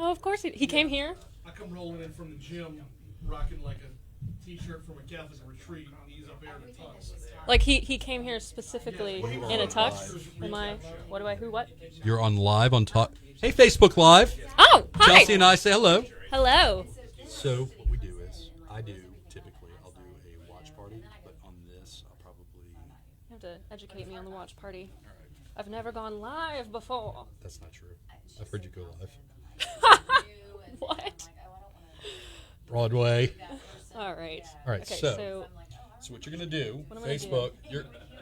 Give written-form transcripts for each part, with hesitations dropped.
Oh, of course he came here. I come rolling in from the gym, rocking like a T-shirt from a Catholic retreat, and he's up there in a tux. Like he came here specifically in a tux. Am I? What do I? Who? What? You're on live on talk. Hey, Facebook Live. Oh, hi. Chelsea and I say hello. Hello. So what we do is, I'll do a watch party, but on this I'll probably. You have to educate me on the watch party. I've never gone live before. That's not true. I've heard you go live. What? Broadway. All right. All right. Okay, So what you're gonna do? What am I gonna Facebook.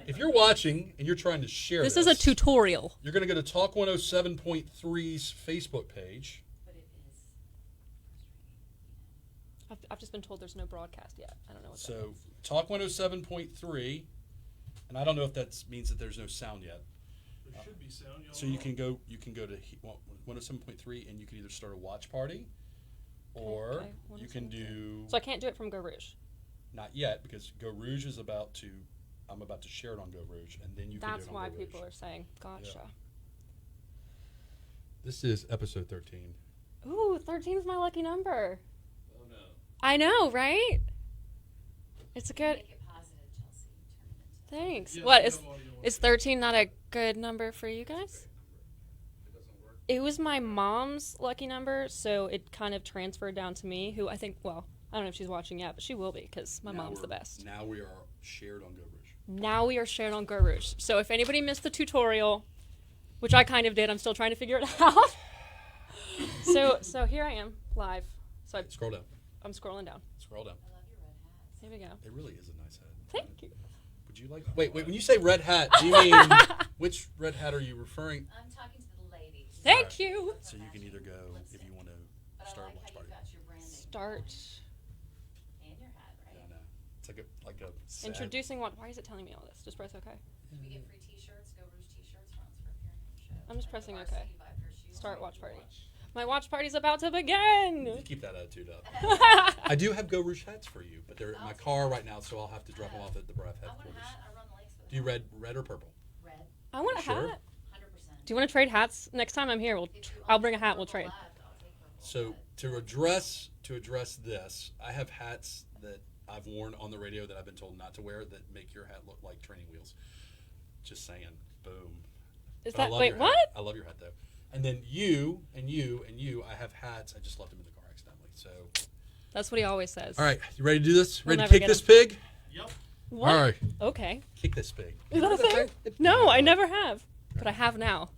If you're watching and you're trying to share this is a tutorial. You're gonna go to Talk 107.3's Facebook page. I've just been told there's no broadcast yet. I don't know what that means. Talk 107.3, and I don't know if that means that there's no sound yet. There should be sound. So you can go to 107.3, and you can either start a watch party, or you can do. So I can't do it from Geaux Rouge. Not yet, because Geaux Rouge is I'm about to share it on Geaux Rouge, and then you can do it on That's why Geaux Rouge. people are saying, gotcha. Yeah. This is episode 13. Ooh, 13 is my lucky number. Oh no. I know, right? It's a good. Make it positive, Chelsea. Thanks. Yes, What we is? have audio. Is 13 not a good number for you guys? It doesn't work. It was my mom's lucky number, so it kind of transferred down to me, who I think, well, I don't know if she's watching yet, but she will be, because my mom's the best. Now we are shared on Geaux Rouge. Now we are shared on Geaux Rouge. So if anybody missed the tutorial, which I kind of did, I'm still trying to figure it out. So here I am, live. So Scroll down. I'm scrolling down. Scroll down. I love your red hats. Here we go. It really is a nice hat. Thank you. Would you like? Wait. When you say red hat, do you mean which red hat are you referring? I'm talking to the ladies. Thank you. So you can either go if you want to But start I a like watch how party. you got your branding Start and your hat, right? Yeah, no. It's like a sad. introducing what? Why is it telling me all this? Just press OK. We get free T-shirts, Geaux Rouge T-shirts runs for appearing on the show. I'm just pressing At OK. the varsity, you buy a pair of shoes. Start watch party. My watch party's about to begin. You keep that attitude up. I do have Geaux Rouge hats for you, but they're in my car right now, so I'll have to drop them off at the BRAF I want a headquarters. hat. I run the lakes with Do you red or purple? red. I want a Sure. hat. 100%. Do you want to trade hats? Next time I'm here, I'll bring a hat. We'll trade. I'll take purple. So to address this, I have hats that I've worn on the radio that I've been told not to wear that make your hat look like training wheels. Just saying. Boom. Is But I that love wait? your What? hat. I love your hat though. And then you and you and you, I have hats. I just left them in the car accidentally. So, That's what he always says. all right, you ready to do this? We'll Ready to never kick get this 'em. pig? Yep. What? All right, Okay. kick this pig. Is that a thing? No, I never have, but I have now.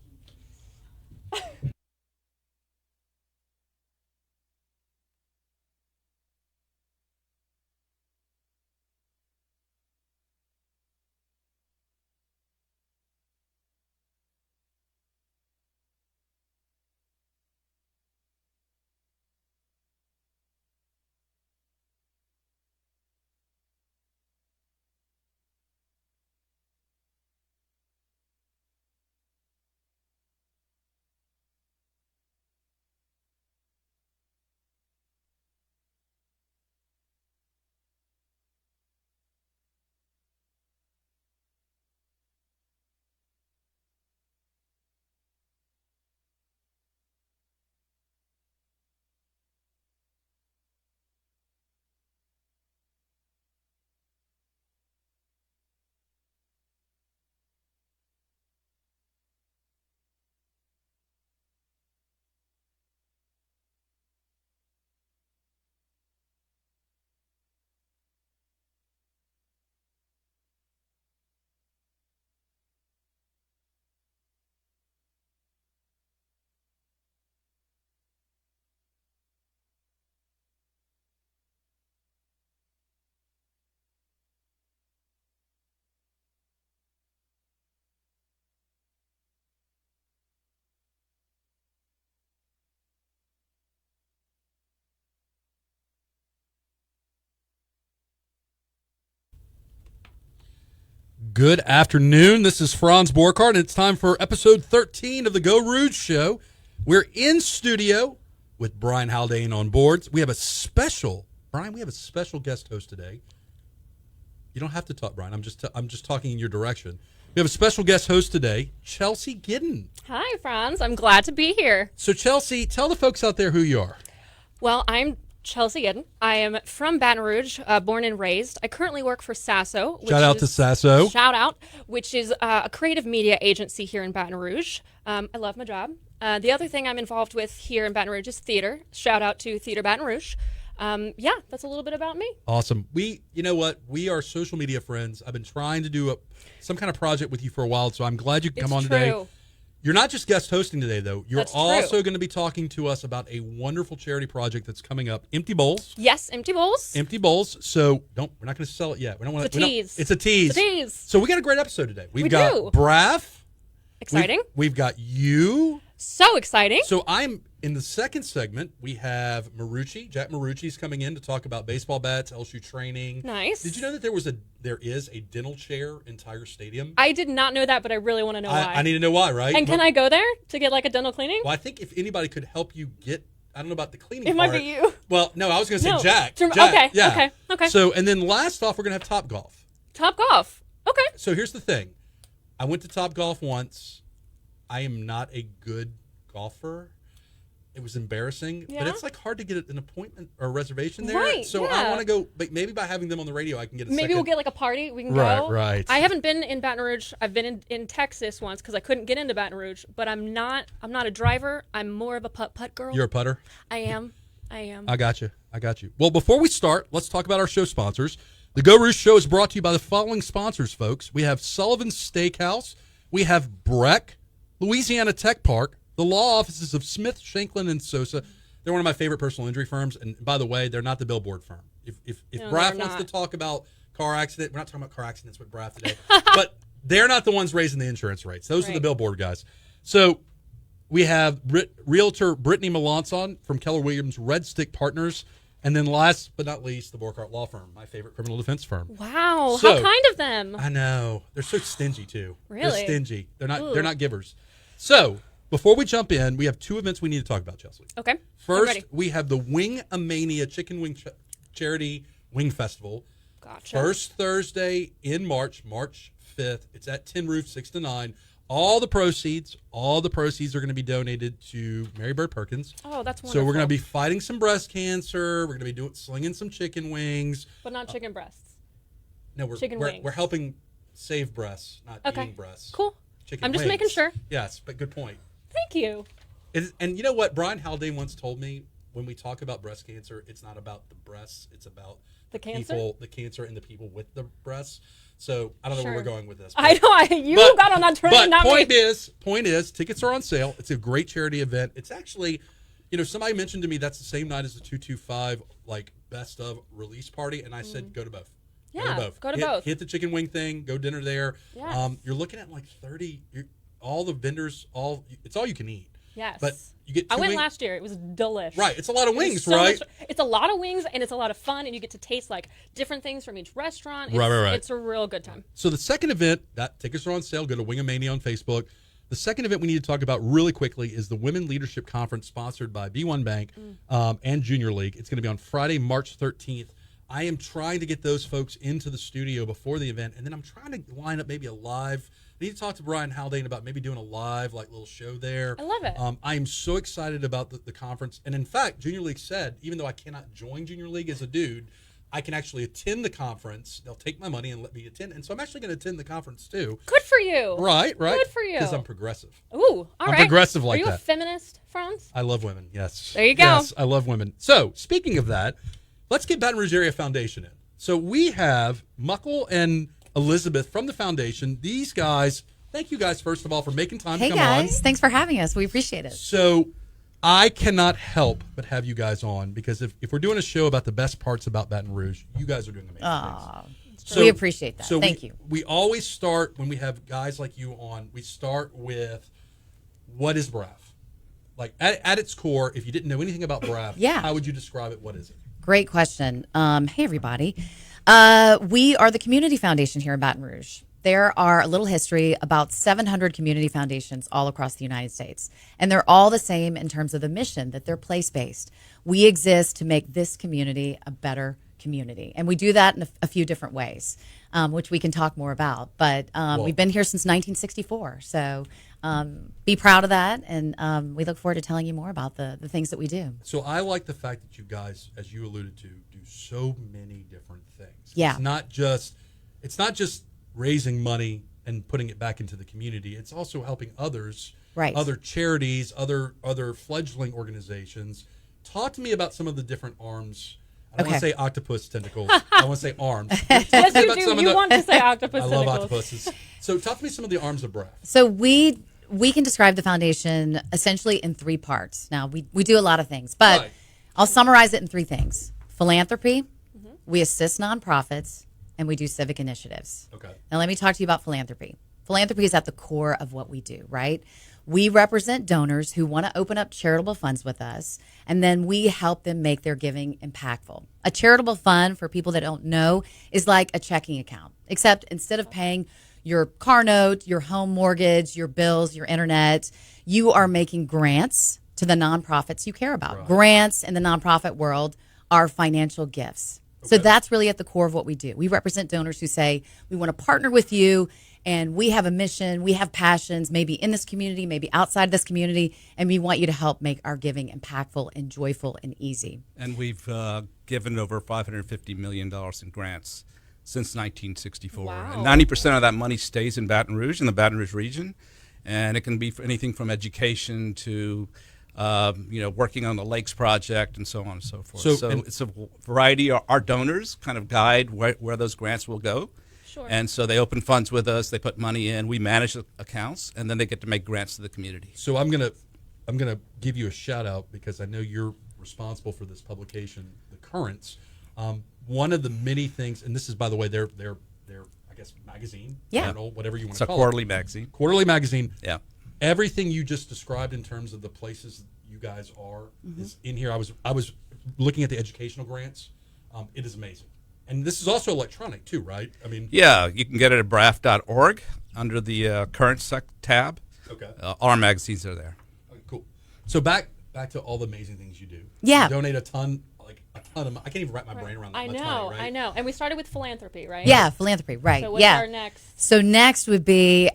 Good afternoon. This is Franz Broghardt, and it's time for episode 13 of the Geaux Rouge Show. We're in studio with Brian Haldane on boards. We have a special guest host today. You don't have to talk, Brian. I'm just talking in your direction. We We have a special guest host today, Chelsea Gidden. Hi, Franz. I'm glad to be here. So, Chelsea, tell the folks out there who you are. Well, I'm Chelsea Gidden. I am from Baton Rouge, born and raised. I currently work for Sasso. Shout out to Sasso. Shout out, which is a creative media agency here in Baton Rouge. I love my job. The other thing I'm involved with here in Baton Rouge is theater. Shout out to Theater Baton Rouge. Yeah, that's a little bit about me. Awesome. You know what? We are social media friends. I've been trying to do some kind of project with you for a while, so I'm glad you can come on today. You're not just guest hosting today, though. You're also going to be talking to us about a wonderful charity project that's coming up, Empty Bowls. Yes, Empty Bowls. Empty Bowls. So we're not going to sell it yet. We don't want It's a tease. It's a tease. It's a tease. So we got a great episode today. We've We got do. BRAF. Exciting. We've got you. So exciting. So I'm in the second segment. We have Marucci. Jack Marucci's coming in to talk about baseball bats, LSU training. Nice. Did you know that there is a dental chair in Tiger Stadium? I did not know that, but I really want to know why. I need to know why, right? And can I go there to get like a dental cleaning? Well, I think if anybody could help you get, I don't know about the cleaning It part. might be you. Well, no, I was going to say No. Jack. Term- Jack. okay, Yeah. okay. So, and then last off, we're going to have Top Golf. Top Golf. Okay. So here's the thing. I went to Top Golf once. I am not a good golfer. It was embarrassing, but Yeah? it's like hard to get an appointment or a reservation there. Right, So I yeah. want to go, but maybe by having them on the radio, I can get a Maybe second. we'll get like a party. We can Right, go. right. I haven't been in Baton Rouge. I've been in Texas once because I couldn't get into Baton Rouge. But I'm not a driver. I'm more of a putt girl. You're a putter? I am. I got you. Well, before we start, let's talk about our show sponsors. The Geaux Rouge Show is brought to you by the following sponsors, folks. We have Sullivan's Steakhouse. We have Breck, Louisiana Tech Park, the law offices of Smith, Shanklin, and Sosa. They're one of my favorite personal injury firms. And by the way, they're not the billboard firm. If No, BRAF they're wants to not. talk about car accident, we're not talking about car accidents with BRAF today. But they're not the ones raising the insurance rates. Those are the Right. billboard guys. So we have Realtor Brittany Melanson from Keller Williams Red Stick Partners. And then last but not least, the Broghardt Law Firm, my favorite criminal defense firm. Wow. So- how kind of them. I know. They're so stingy too. Really? They're stingy. They're Ooh. not givers. So before we jump in, we have two events we need to talk about, Chelsea. Okay. I'm First, ready. we have the Wing-A-Mania Chicken Wing Charity Wing Festival. Gotcha. First Thursday in March 5th. It's at Tin Roof, 6 to 9. All the proceeds are going to be donated to Mary Bird Perkins. Oh, that's wonderful. So we're going to be fighting some breast cancer. We're going to be slinging some chicken wings. But not chicken breasts. No, Chicken we're wings. helping save breasts, not Okay. eating breasts. Cool. Chicken I'm just wings. making sure. Yes, but good point. Thank you. And you know what? Brian Haldane once told me, when we talk about breast cancer, it's not about the breasts, it's about The cancer? people, the cancer and the people with the breasts. So I don't know where we're Sure. going with this. I know. You But- got on that train, But not point me. is, tickets are on sale. It's a great charity event. It's actually, somebody mentioned to me that's the same night as the 225 like best of release party, and I said go to both. Yeah, go to hit, both. Hit the chicken wing thing. Go dinner there. Yes. You're looking at like 30. All the vendors, it's all you can eat. Yes. But you get. I two went wing- last year. It was delish. Right, it's a lot of It was wings, so right? It's a lot of wings, and it's a lot of fun, and you get to taste like different things from each restaurant. Right. It's a real good time. So the second event, that tickets are on sale. Go to Wing-A-Mania on Facebook. The second event we need to talk about really quickly is the Women Leadership Conference sponsored by B1 Bank and Junior League. It's going to be on Friday, March 13th. I am trying to get those folks into the studio before the event, and then I'm trying to line up maybe a live. I need to talk to Brian Haldane about maybe doing a live little show there. I love it. I am so excited about the conference. And in fact, Junior League said, even though I cannot join Junior League as a dude, I can actually attend the conference. They'll take my money and let me attend. And so I'm actually going to attend the conference too. Good for you. Right. Good for you. Because I'm progressive. Ooh, all I'm right. progressive like Are you that. a feminist, Franz? I love women. Yes. There you go. Yes, I love women. So speaking of that, let's get Baton Rouge Area Foundation in. So we have Mukul and Elizabeth from the foundation. These guys, thank you guys, first of all, for making time Hey to come on. guys, thanks for having us. We appreciate it. So I cannot help but have you guys on because if we're doing a show about the best parts about Baton Rouge, you guys are doing amazing Aw, things. we appreciate that. So Thank you. We always start when we have guys like you on. We start with what is BRAF? Like at its core, if you didn't know anything about BRAF, Yeah. how would you describe it? What is it? Great question. Hey, everybody. We are the community foundation here in Baton Rouge. There are a little history, about 700 community foundations all across the United States. And they're all the same in terms of the mission, that they're place-based. We exist to make this community a better community. And we do that in a few different ways, which we can talk more about. But we've been here since 1964. So be proud of that. And we look forward to telling you more about the things that we do. So I like the fact that you guys, as you alluded to, do so many different things. Yeah. It's not just raising money and putting it back into the community. It's also helping others, Right. other charities, other fledgling organizations. Talk to me about some of the different arms. I don't want to say octopus tentacles. I want to say arms. Yes, you do. You want to say octopus I tentacles. love octopuses. So talk to me some of the arms of BRAF. So we can describe the foundation essentially in 3 parts. Now, we do a lot of things, but Right. I'll summarize it in 3 things. Philanthropy, we assist nonprofits, and we do civic initiatives. Okay. Now, let me talk to you about philanthropy. Philanthropy is at the core of what we do, right? We represent donors who want to open up charitable funds with us, and then we help them make their giving impactful. A charitable fund, for people that don't know, is like a checking account, except instead of paying your car note, your home mortgage, your bills, your internet, you are making grants to the nonprofits you care about. Right. Grants in the nonprofit world are financial gifts. So that's really at the core of what we do. We represent donors who say, we want to partner with you, and we have a mission, we have passions, maybe in this community, maybe outside this community, and we want you to help make our giving impactful and joyful and easy. And we've given over $550 million in grants since 1964. Wow. And 90% of that money stays in Baton Rouge, in the Baton Rouge region. And it can be for anything from education to working on the Lakes Project and so on and so forth. So it's a variety. Our donors kind of guide where those grants will go. Sure. And so they open funds with us, they put money in, we manage the accounts, and then they get to make grants to the community. So I'm gonna give you a shout out because I know you're responsible for this publication, The Currents. One of the many things, and this is, by the way, their I guess magazine, journal, whatever you want It's to a call quarterly it. magazine. Quarterly magazine. Yeah. Everything you just described in terms of the places you guys are is in here. I was looking at the educational grants. It is amazing. And this is also electronic too, right? I mean, Yeah, you can get it at braf.org under the Current tab. Okay. Our magazines are there. Cool. So back to all the amazing things you do. Yeah. You donate a ton of I can't even wrap my brain around that I much know, money, right? I know. And we started with philanthropy, right? Yeah, philanthropy, right. So what's yeah. our next? So next would be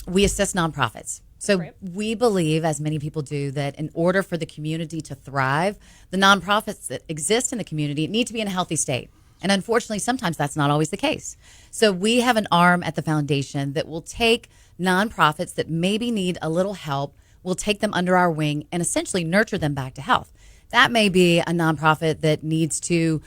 we assist nonprofits. So Great. we believe, as many people do, that in order for the community to thrive, the nonprofits that exist in the community need to be in a healthy state. And unfortunately, sometimes that's not always the case. So we have an arm at the foundation that will take nonprofits that maybe need a little help, we'll take them under our wing and essentially nurture them back to health. That may be a nonprofit that needs to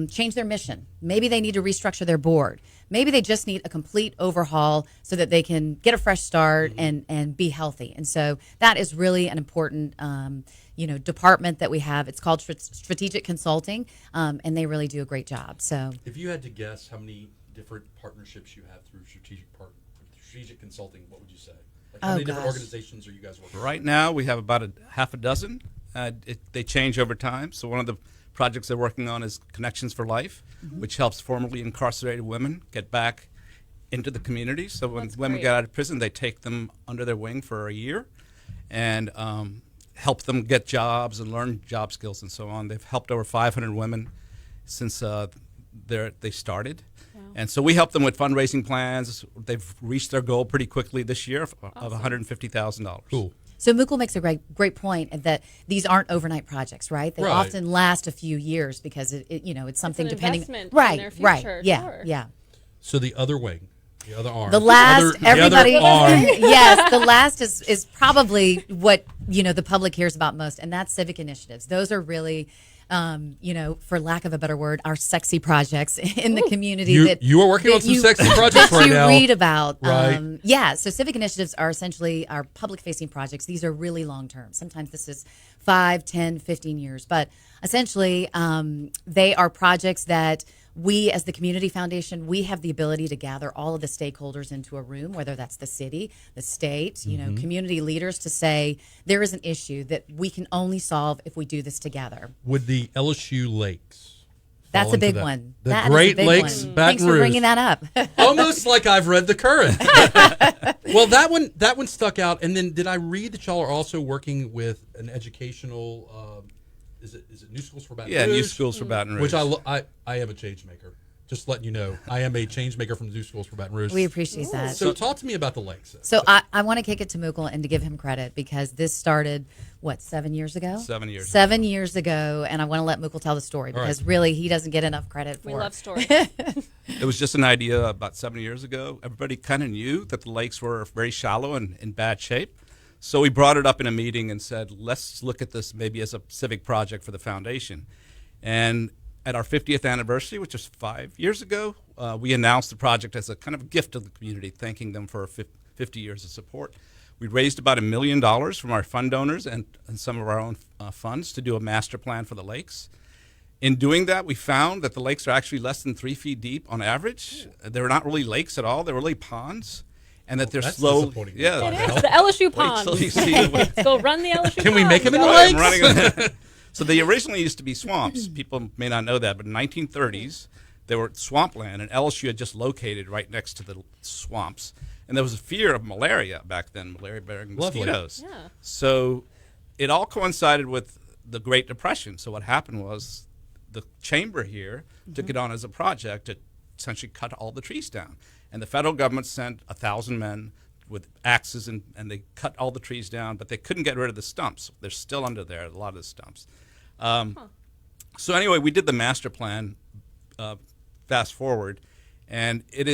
change their mission. Maybe they need to restructure their board. Maybe they just need a complete overhaul so that they can get a fresh start and be healthy. And so that is really an important department that we have. It's called strategic consulting, and they really do a great job. So If you had to guess how many different partnerships you have through strategic consulting, what would you say? Like how many different organizations are you guys working with? Right now, we have about a half a dozen. They change over time. So one of the projects they're working on is Connections for Life, which helps formerly incarcerated women get back into the community. So when That's women great. get out of prison, they take them under their wing for a year and help them get jobs and learn job skills and so on. They've helped over 500 women since they started. Wow. And so we help them with fundraising plans. They've reached their goal pretty quickly this year of $150,000. Cool. So Mukul makes a great point that these aren't overnight projects, right? They Right. often last a few years because it's something an depending. investment Right, in their right, future, yeah, sure. yeah. So the other wing, the other arm, The last, the everybody, other arm. yes, the last is probably what the public hears about most, and that's civic initiatives. Those are really, for lack of a better word, our sexy projects in the community. You are working on some sexy projects that right you now. read about. Right. So civic initiatives are essentially our public-facing projects. These are really long-term. Sometimes this is 5, 10, 15 years, but essentially they are projects that we, as the Community Foundation, we have the ability to gather all of the stakeholders into a room, whether that's the city, the state, community leaders, to say there is an issue that we can only solve if we do this together. With the LSU Lakes. That's fall a big into that. one. The That is a Great big Lakes, one. Baton Thanks for Rouge. bringing that up. Almost like I've read the current. Well, that one stuck out. And then did I read that y'all are also working with an educational is it New Schools for Baton Yeah, Rouge? New Schools for Baton Rouge. Which I am a change maker. Just letting you know, I am a change maker from New Schools for Baton Rouge. We appreciate that. So talk to me about the lakes. So I want to kick it to Mukul and to give him credit because this started, 7 years ago? 7 years. 7 years ago, and I want to let Mukul tell the story because really he doesn't get enough credit for it. We love stories. It was just an idea about 7 years ago. Everybody kind of knew that the lakes were very shallow and in bad shape. So we brought it up in a meeting and said, let's look at this maybe as a civic project for the foundation. And at our 50th anniversary, which was 5 years ago, we announced the project as a kind of gift to the community, thanking them for 50 years of support. We raised about $1 million from our fund donors and some of our own funds to do a master plan for the lakes. In doing that, we found that the lakes are actually less than 3 feet deep on average. They're not really lakes at all. They're really ponds. And that they're that's slow. disappointing. Yeah, It is the LSU Wait pond. till you see it. Let's go run the LSU Can we pond. make 'em in the Go. lake? I'm running. So they originally used to be swamps. People may not know that, but in the 1930s, they were swampland, and LSU had just located right next to the swamps. And there was a fear of malaria back then, malaria-bearing Lovely. mosquitoes. Yeah. So it all coincided with the Great Depression. So what happened was the chamber here took it on as a project to essentially cut all the trees down. And the federal government sent 1,000 men with axes, and they cut all the trees down, but they couldn't get rid of the stumps. They're still under there, a lot of the stumps. So anyway, we did the master plan, fast forward, and it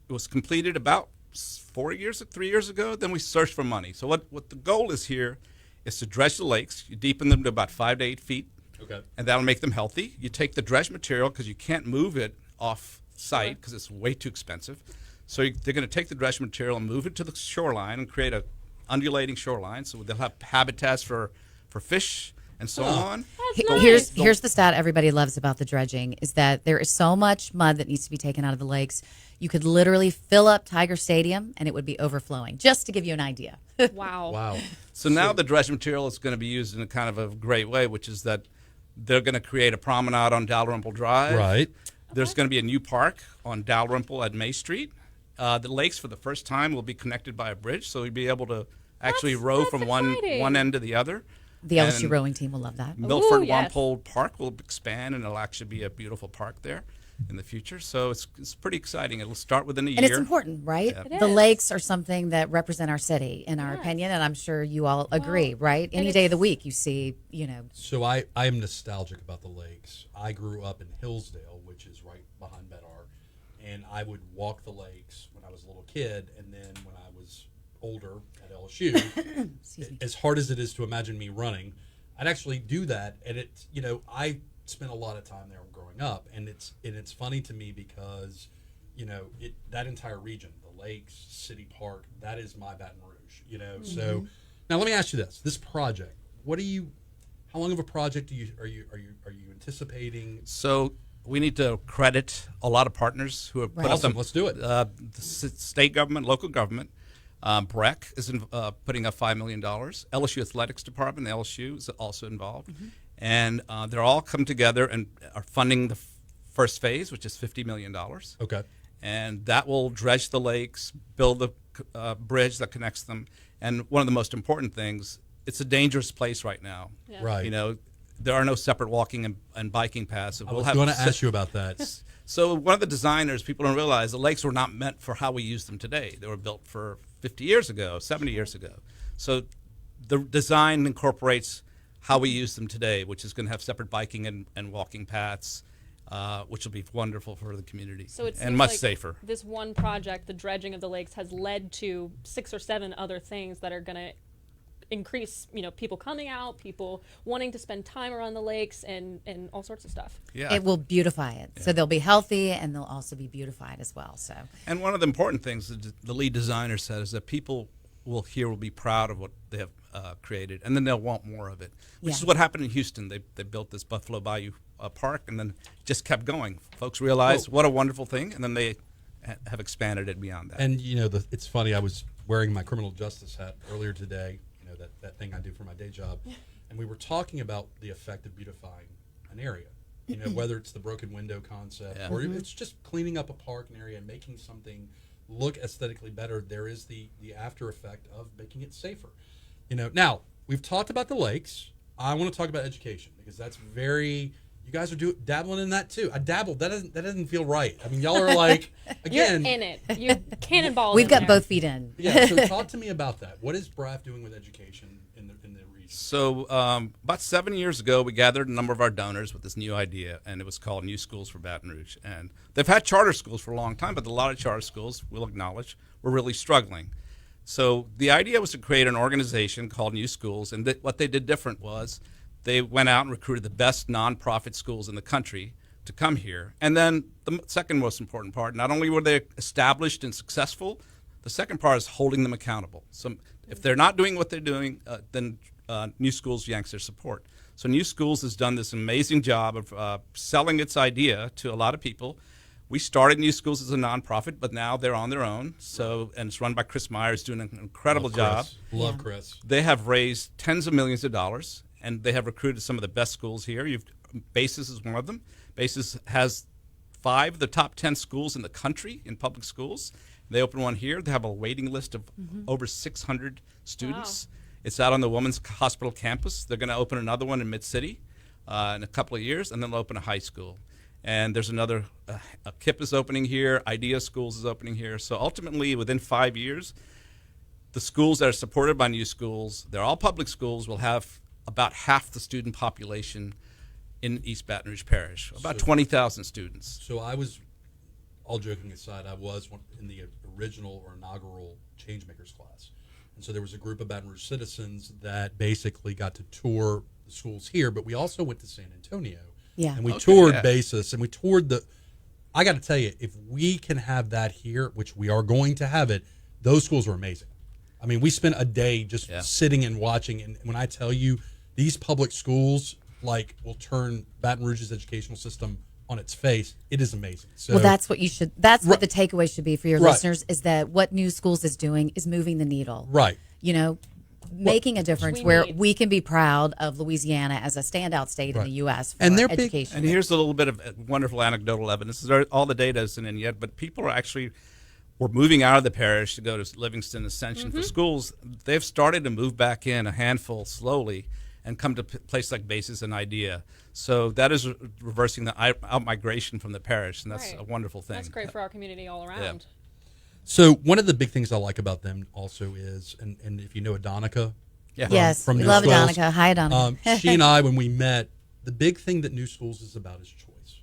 was completed about 3 years ago. Then we searched for money. So what the goal is here is to dredge the lakes. You deepen them to about 5 to 8 feet, Okay. and that'll make them healthy. You take the dredge material because you can't move it off site because it's way too expensive. So they're going to take the dredge material and move it to the shoreline and create a undulating shoreline. So they'll have habitats for fish and so on. That's nice. Here's the stat everybody loves about the dredging is that there is so much mud that needs to be taken out of the lakes. You could literally fill up Tiger Stadium and it would be overflowing, just to give you an idea. Wow. Wow. So now the dredge material is going to be used in a kind of a great way, which is that they're going to create a promenade on Dalrymple Drive. Right. There's going to be a new park on Dalrymple at May Street. The lakes, for the first time, will be connected by a bridge, so you'll be able to actually row that's from exciting. one end to the other. The LSU And rowing team will love that. Milford Ooh, yes. Wampold Park will expand, and it'll actually be a beautiful park there in the future. So it's pretty exciting. It'll start within a year. And it's important, right? Yeah. It The is. lakes are something that represent our city, in our Yes. opinion, and I'm sure you all agree, Well, right? Any and day of the it's- week, you see, So I am nostalgic about the lakes. I grew up in Hillsdale, which is right behind Baton, and I would walk the lakes when I was a little kid, and then when I was older at LSU, as hard as it is to imagine me running, I'd actually do that, and I spent a lot of time there growing up, and it's funny to me because, that entire region, the lakes, City Park, that is my Baton Rouge, So now let me ask you this project, how long of a project are you anticipating? So we need to credit a lot of partners who have put Awesome, up let's do it. the state government, local government. BRAF is putting up $5 million. LSU Athletics Department, LSU, is also involved. And they're all come together and are funding the first phase, which is $50 million. Okay. And that will dredge the lakes, build the bridge that connects them. And one of the most important things, it's a dangerous place right now. Yeah. Right. There are no separate walking and biking paths. I was going to ask you about that. So one of the designers, people don't realize, the lakes were not meant for how we use them today. They were built for 50 years ago, 70 years ago. So the design incorporates how we use them today, which is going to have separate biking and walking paths, which will be wonderful for the community So it and seems much like safer. This one project, the dredging of the lakes, has led to 6 or 7 other things that are going to increase, people coming out, people wanting to spend time around the lakes, and all sorts of stuff. Yeah. it will beautify it. So they'll be healthy and they'll also be beautified as well. So And one of the important things that the lead designer said is that people will be proud of what they have created, and then they'll want more of it, which is what happened in Houston. They built this Buffalo Bayou Park, and then just kept going. Folks realized what a wonderful thing, and then they have expanded it beyond that. And it's funny. I was wearing my criminal justice hat earlier today. That thing I do for my day job, and we were talking about the effect of beautifying an area. Whether it's the broken window concept or it's just cleaning up a park, an area, and making something look aesthetically better. There is the after effect of making it safer. Now we've talked about the lakes. I want to talk about education because that's very. You guys are dabbling in that too. I dabbled. That doesn't feel right. I mean, y'all are like again. You're in it. You're cannonball. We've in got there. both feet in. Yeah. So talk to me about that. What is BRAF doing with education in the region? So about 7 years ago, we gathered a number of our donors with this new idea, and it was called New Schools for Baton Rouge. And they've had charter schools for a long time, but a lot of charter schools, we'll acknowledge, were really struggling. So the idea was to create an organization called New Schools, and what they did different was they went out and recruited the best nonprofit schools in the country to come here. And then the second most important part, not only were they established and successful, the second part is holding them accountable. So if they're not doing what they're doing, then New Schools yanks their support. So New Schools has done this amazing job of selling its idea to a lot of people. We started New Schools as a nonprofit, but now they're on their own. So, and it's run by Chris Myers, doing an incredible job. Love Chris. They have raised tens of millions of dollars, and they have recruited some of the best schools here. Basis is one of them. Basis has 5 of the top 10 schools in the country in public schools. They open one here. They have a waiting list of over 600 students. Wow. It's out on the Women's Hospital campus. They're going to open another one in Mid-City in a couple of years, and then they'll open a high school. And there's another, KIP is opening here, Idea Schools is opening here. So ultimately, within 5 years, the schools that are supported by New Schools, they're all public schools, will have about half the student population in East Baton Rouge Parish, about 20,000 students. So I was, all joking aside, I was in the original or inaugural Changemakers class. And so there was a group of Baton Rouge citizens that basically got to tour the schools here, but we also went to San Antonio. Yeah. And we toured Basis, and we toured I got to tell you, if we can have that here, which we are going to have it, those schools are amazing. I mean, we spent a day just sitting and watching, and when I tell you, these public schools, will turn Baton Rouge's educational system on its face. It is amazing. So, well, that's what what the takeaway should be for your listeners, is that what New Schools is doing is moving the needle. Right. Making a difference where we can be proud of Louisiana as a standout state in the U.S. for education. And here's a little bit of wonderful anecdotal evidence. All the data isn't in yet, but people were moving out of the parish to go to Livingston Ascension for schools. They've started to move back in, a handful slowly, and come to places like Basis and Idea. So that is reversing the out-migration from the parish, and that's a wonderful thing. That's great for our community all around. Yeah. So one of the big things I like about them also is, and if you know Adonica, we love Adonica. Hi, Adonica. She and I, when we met, the big thing that New Schools is about is choice,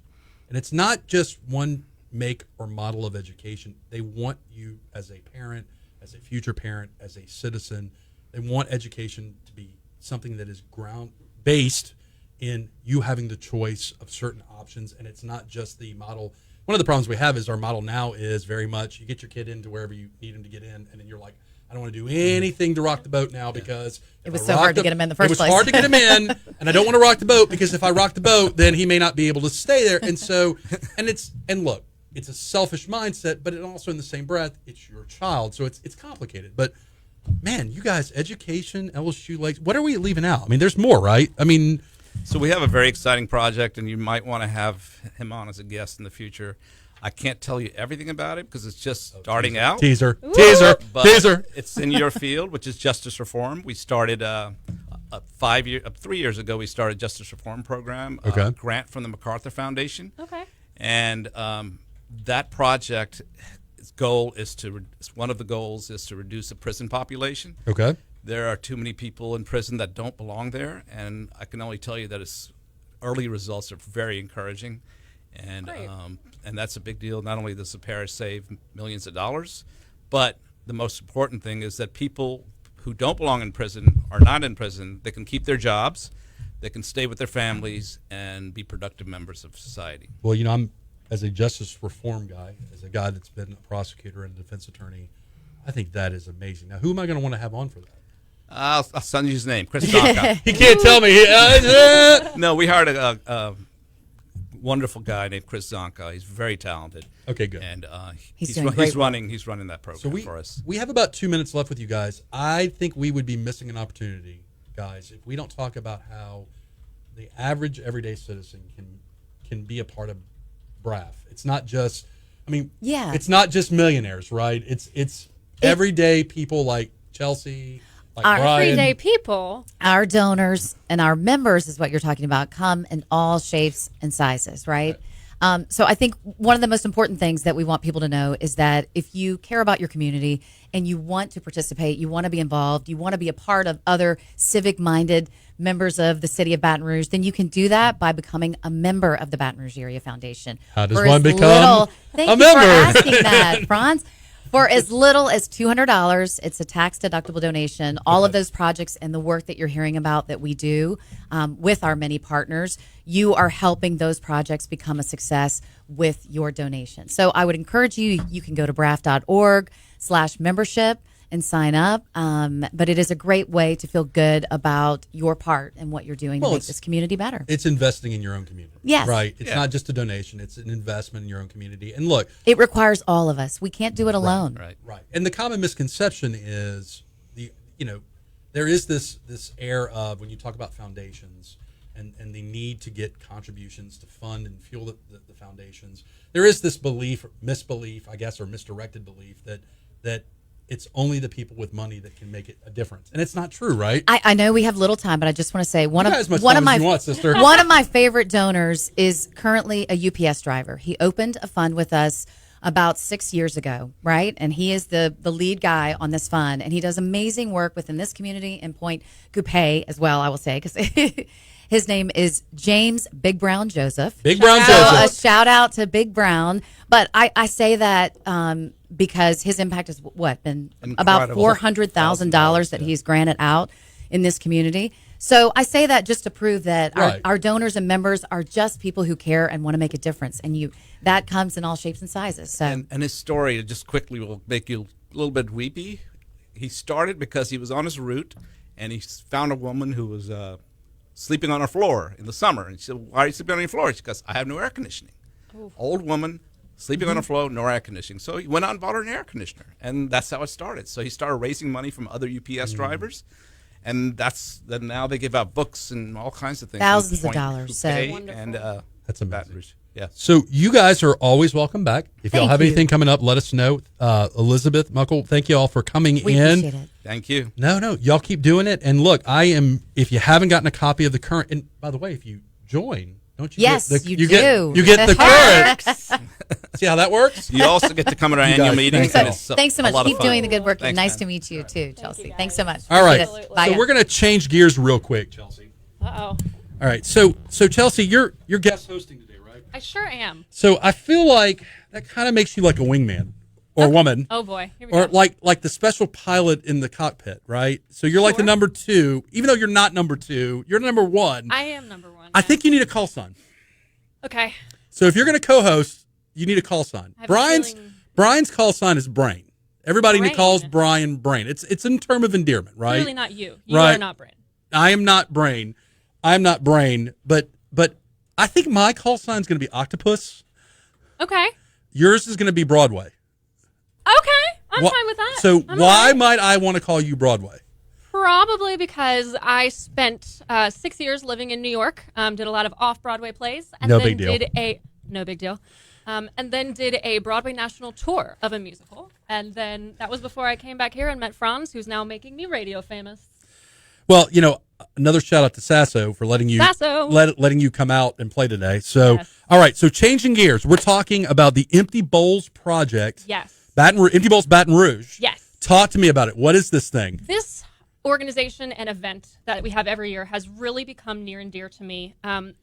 and it's not just one make or model of education. They want you as a parent, as a future parent, as a citizen. They want education to be something that is ground-based in you having the choice of certain options, and it's not just the model. One of the problems we have is our model now is very much you get your kid into wherever you need him to get in, and then you're like, I don't want to do anything to rock the boat now because it was so hard to get him in the first place. It was hard to get him in, and I don't want to rock the boat because if I rock the boat, then he may not be able to stay there. And so, and look, it's a selfish mindset, but it also in the same breath, it's your child, so it's complicated. But man, you guys, education, LSU Lakes, what are we leaving out? I mean, there's more, right? I mean. So we have a very exciting project, and you might want to have him on as a guest in the future. I can't tell you everything about it because it's just starting out. Teaser. But it's in your field, which is justice reform. We started 3 years ago. We started justice reform program, a grant from the MacArthur Foundation. Okay. And that project, one of the goals is to reduce the prison population. Okay. There are too many people in prison that don't belong there, and I can only tell you that early results are very encouraging, and that's a big deal. Not only does the parish save millions of dollars, but the most important thing is that people who don't belong in prison are not in prison. They can keep their jobs, they can stay with their families, and be productive members of society. Well, I'm as a justice reform guy, as a guy that's been a prosecutor and a defense attorney, I think that is amazing. Now, who am I going to want to have on for that? I'll send you his name, Chris Zonka. He can't tell me. No, we hired a wonderful guy named Chris Zonka. He's very talented. Okay, good. And he's running that program for us. We have about 2 minutes left with you guys. I think we would be missing an opportunity, guys, if we don't talk about how the average everyday citizen can be a part of BRAF. It's not just, it's not just millionaires, right? It's everyday people like Chelsea, Like Our Brian. Everyday people. Our donors and our members is what you're talking about, come in all shapes and sizes, right? So I think one of the most important things that we want people to know is that if you care about your community and you want to participate, you want to be involved, you want to be a part of other civic-minded members of the city of Baton Rouge, then you can do that by becoming a member of the Baton Rouge Area Foundation. How does For one as become Thank a you member? for asking that, Franz. For as little as $200, it's a tax-deductible donation. All of those projects and the work that you're hearing about that we do with our many partners, you are helping those projects become a success with your donation. So I would encourage you, you can go to braf.org/membership and sign up. But it is a great way to feel good about your part and what you're doing to make this community better. It's investing in your own community. Yes. Right. It's not just a donation. It's an investment in your own community. And look, It requires all of us. We can't do it alone. Right. right. And the common misconception is there is this air of when you talk about foundations and the need to get contributions to fund and fuel the foundations, there is this misbelief, I guess, or misdirected belief that it's only the people with money that can make it a difference. And it's not true, right? I know we have little time, but I just want to say one You got as much time as you want, sister. one of my favorite donors is currently a UPS driver. He opened a fund with us about 6 years ago, right? And he is the lead guy on this fund, and he does amazing work within this community in Point Coupé as well, I will say, because his name is James Big Brown Joseph. Big Brown So a Joseph. shout out to Big Brown. But I say that because his impact has been about Incredible. $400,000 that he's granted out in this community. So I say that just to prove that Right. our donors and members are just people who care and want to make a difference, and that comes in all shapes and sizes. So And his story, just quickly, will make you a little bit weepy. He started because he was on his route, and he found a woman who was sleeping on her floor in the summer. And she said, "Why are you sleeping on your floor?" She goes, "I have no air conditioning." Old woman sleeping on her floor, no air conditioning. So he went out and bought her an air conditioner, and that's how it started. So he started raising money from other UPS drivers. And then now they give out books and all kinds of things. Thousands of Point dollars, so- Coupé Wonderful. and That's amazing. Baton Rouge. Yeah. So you guys are always welcome back. If y'all Thank have you. anything coming up, let us know. Elizabeth, Mukul, thank you all for coming we in. appreciate it. Thank you. No, y'all keep doing it. And look, if you haven't gotten a copy of the current, and by the way, if you join, don't you Yes, get the, you get, do. you get the current. See how that works? You also get to come at our You annual guys, meetings. thank and you. it's Thanks so a much. lot of Keep fun. doing the good work. Thanks, nice man. to meet you too, Chelsea. guys. Thanks so much. All right. Appreciate it. Bye. So we're going to change gears real quick, Chelsea. Uh-oh. All right. So Chelsea, you're guest hosting today, right? I sure am. So I feel like that kind of makes you like a wingman or woman. Oh, boy. Here we Or go. like the special pilot in the cockpit, right? So you're like the Sure. number 2, even though you're not number 2, you're number 1. I am number one. I think you need a call sign. Okay. So if you're going to co-host, you need a call sign. I have a feeling- Brian's call sign is Brain. Everybody Brain. calls Brian Brain. It's in term of endearment, right? Clearly not you. You Right. are not Brent. I am not Brain. I'm not Brain, but I think my call sign is going to be Octopus. Okay. Yours is going to be Broadway. Okay. I'm Wha- fine with that. So I'm why all right. might I want to call you Broadway? Probably because I spent 6 years living in New York, did a lot of off-Broadway plays, and No then big deal. no big deal, and then did a Broadway national tour of a musical, and then that was before I came back here and met Franz, who's now making me radio famous. Well, another shout out to Sasso for letting you Sasso. letting you come out and play today. So, Yes. all right. So changing gears, we're talking about the Empty Bowls project. Yes. Empty Bowls Baton Rouge. Yes. Talk to me about it. What is this thing? This organization and event that we have every year has really become near and dear to me.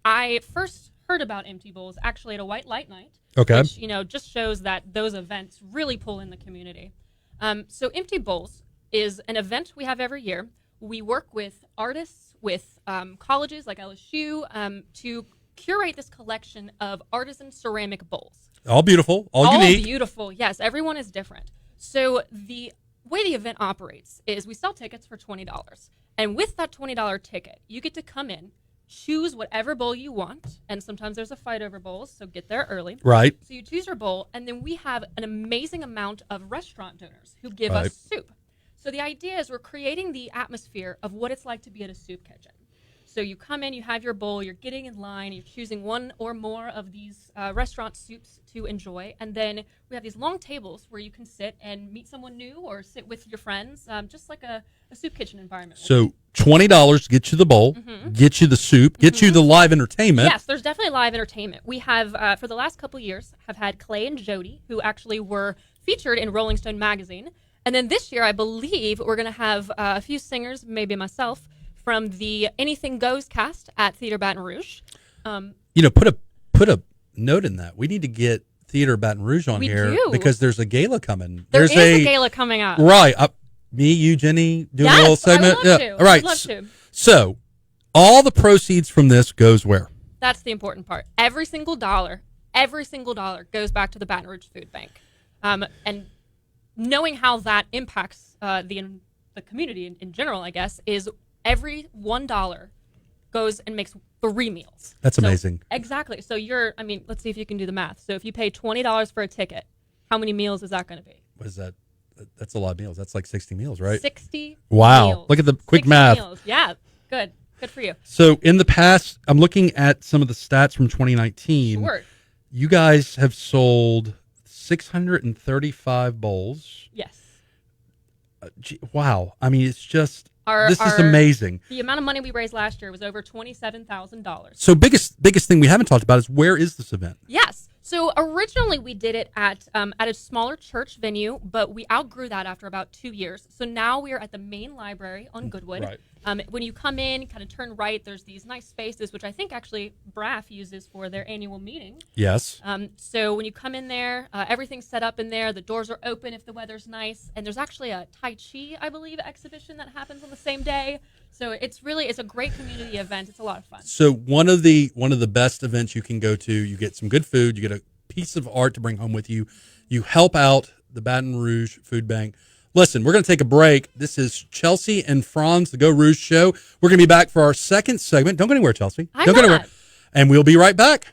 I first heard about Empty Bowls actually at a White Light Night. Okay. Which, just shows that those events really pull in the community. So Empty Bowls is an event we have every year. We work with artists, with colleges like LSU, to curate this collection of artisan ceramic bowls. All beautiful, all unique. Beautiful. Yes, everyone is different. So the way the event operates is we sell tickets for $20. And with that $20 ticket, you get to come in, choose whatever bowl you want. And sometimes there's a fight over bowls, so get there early. Right. So you choose your bowl, and then we have an amazing amount of restaurant donors who give Right. us soup. So the idea is we're creating the atmosphere of what it's like to be at a soup kitchen. So you come in, you have your bowl, you're getting in line, you're choosing one or more of these restaurant soups to enjoy, and then we have these long tables where you can sit and meet someone new or sit with your friends, just like a soup kitchen environment. So $20 get you the bowl, get you the soup, get you the live entertainment. Yes, there's definitely live entertainment. We have, for the last couple of years, have had Clay and Jody, who actually were featured in Rolling Stone magazine. And then this year, I believe, we're going to have a few singers, maybe myself, from the Anything Goes cast at Theater Baton Rouge. Put a note in that. We need to get Theater Baton Rouge on here because there's a gala coming. There's a gala coming up. Right. Me, you, Jenny, doing a little segment. I would love to. All right. I would love to. So all the proceeds from this goes where? That's the important part. Every single dollar goes back to the Baton Rouge Food Bank. And knowing how that impacts the community in general, I guess, is every $1 goes and makes 3 meals. That's amazing. Exactly. So let's see if you can do the math. So if you pay $20 for a ticket, how many meals is that going to be? What is that? That's a lot of meals. That's like 60 meals, right? 60 Wow. meals. Look at the quick 60 math. Meals. Yeah. Good for you. So in the past, I'm looking at some of the stats from 2019. Sure. You guys have sold 635 bowls. Yes. Wow. I mean, it's just, this is amazing. The amount of money we raised last year was over $27,000. So biggest thing we haven't talked about is where is this event? Yes. So originally we did it at a smaller church venue, but we outgrew that after about 2 years. So now we are at the main library on Goodwood. Right. When you come in, kind of turn right, there's these nice spaces, which I think actually BRAF uses for their annual meeting. Yes. So when you come in there, everything's set up in there. The doors are open if the weather's nice. And there's actually a Tai Chi, I believe, exhibition that happens on the same day. So it's a great community event. It's a lot of fun. So one of the best events you can go to, you get some good food, you get a piece of art to bring home with you. You help out the Baton Rouge Food Bank. Listen, we're going to take a break. This is Chelsea and Franz, the Geaux Rouge Show. We're going to be back for our second segment. Don't go anywhere, Chelsea. Don't go anywhere. And we'll be right back.